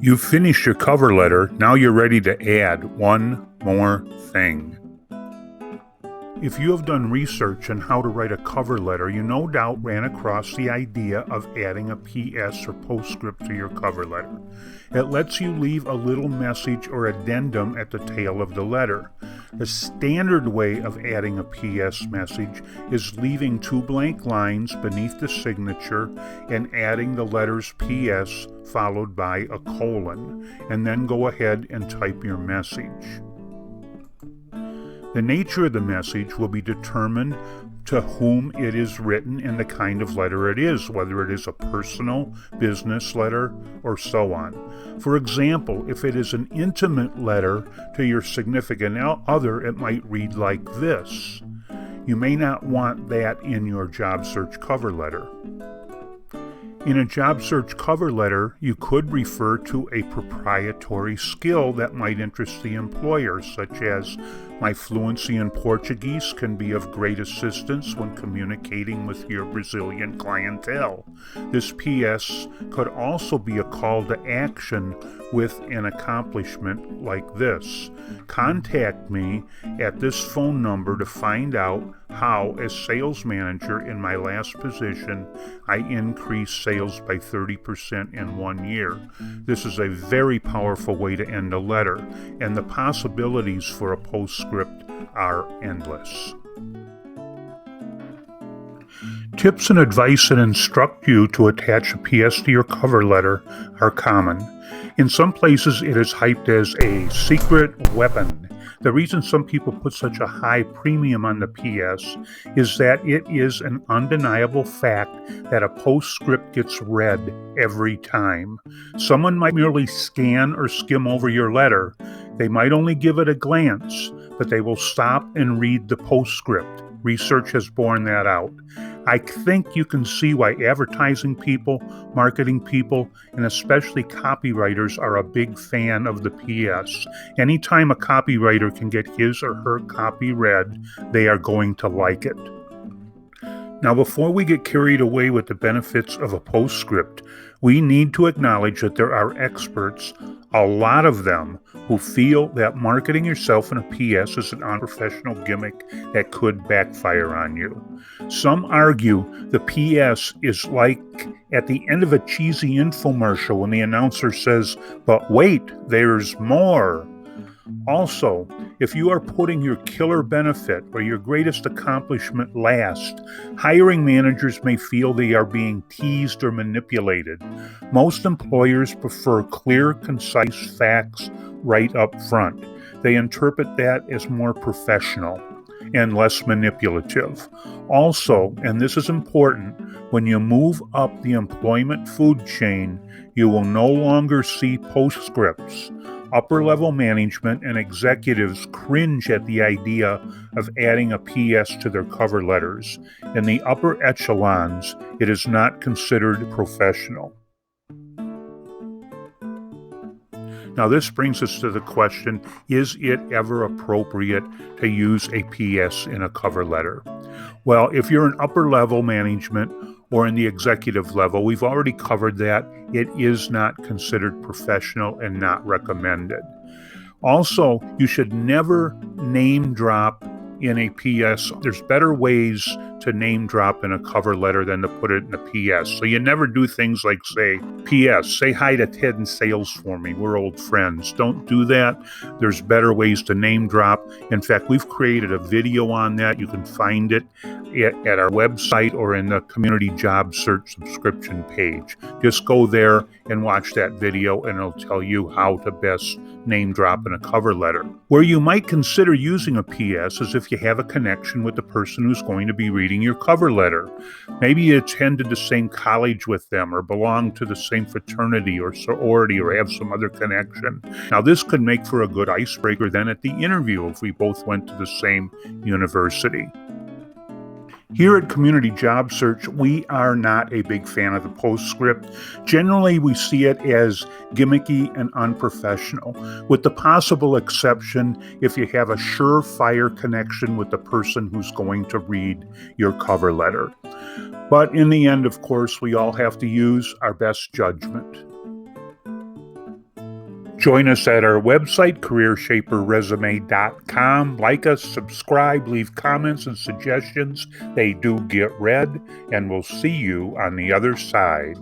You've finished your cover letter, now you're ready to add one more thing. If you have done research on how to write a cover letter, you no doubt ran across the idea of adding a PS or postscript to your cover letter. It lets you leave a little message or addendum at the tail of the letter. The standard way of adding a PS message is leaving two blank lines beneath the signature and adding the letters PS followed by a colon, and then go ahead and type your message. The nature of the message will be determined to whom it is written and the kind of letter it is, whether it is a personal, business letter, or so on. For example, if it is an intimate letter to your significant other, it might read like this. You may not want that in your job search cover letter. In a job search cover letter, you could refer to a proprietary skill that might interest the employer, such as, my fluency in Portuguese can be of great assistance when communicating with your Brazilian clientele. This PS could also be a call to action with an accomplishment like this. Contact me at this phone number to find out how, as sales manager in my last position, I increased sales by 30% in 1 year. This is a very powerful way to end a letter, and the possibilities for a postscript are endless. Tips and advice that instruct you to attach a PS to your cover letter are common. In some places, it is hyped as a secret weapon. The reason some people put such a high premium on the PS is that it is an undeniable fact that a postscript gets read every time. Someone might merely scan or skim over your letter. They might only give it a glance, but they will stop and read the postscript. Research has borne that out. I think you can see why advertising people, marketing people, and especially copywriters are a big fan of the PS. Anytime a copywriter can get his or her copy read, they are going to like it. Now, before we get carried away with the benefits of a postscript, we need to acknowledge that there are experts, a lot of them, who feel that marketing yourself in a PS is an unprofessional gimmick that could backfire on you. Some argue the PS is like at the end of a cheesy infomercial when the announcer says, "But wait, there's more." Also, if you are putting your killer benefit or your greatest accomplishment last, hiring managers may feel they are being teased or manipulated. Most employers prefer clear, concise facts right up front. They interpret that as more professional and less manipulative. Also, and this is important, when you move up the employment food chain, you will no longer see postscripts. Upper-level management and executives cringe at the idea of adding a PS to their cover letters. In the upper echelons, it is not considered professional. Now, this brings us to the question, is it ever appropriate to use a PS in a cover letter? Well, if you're in upper-level management or in the executive level, we've already covered that. It is not considered professional and not recommended. Also, you should never name drop in a PS. There's better ways to name drop in a cover letter than to put it in a PS. So you never do things like say, PS, say hi to Ted in sales for me. We're old friends. Don't do that. There's better ways to name drop. In fact, we've created a video on that. You can find it at our website or in the community job search subscription page. Just go there and watch that video and it'll tell you how to best name drop in a cover letter. Where you might consider using a PS is if you have a connection with the person who's going to be reading your cover letter. Maybe you attended the same college with them or belong to the same fraternity or sorority or have some other connection. Now, this could make for a good icebreaker then at the interview if we both went to the same university. Here at Community Job Search, we are not a big fan of the postscript. Generally, we see it as gimmicky and unprofessional, with the possible exception if you have a surefire connection with the person who's going to read your cover letter. But in the end, of course, we all have to use our best judgment. Join us at our website, careershaperresume.com. Like us, subscribe, leave comments and suggestions. They do get read, and we'll see you on the other side.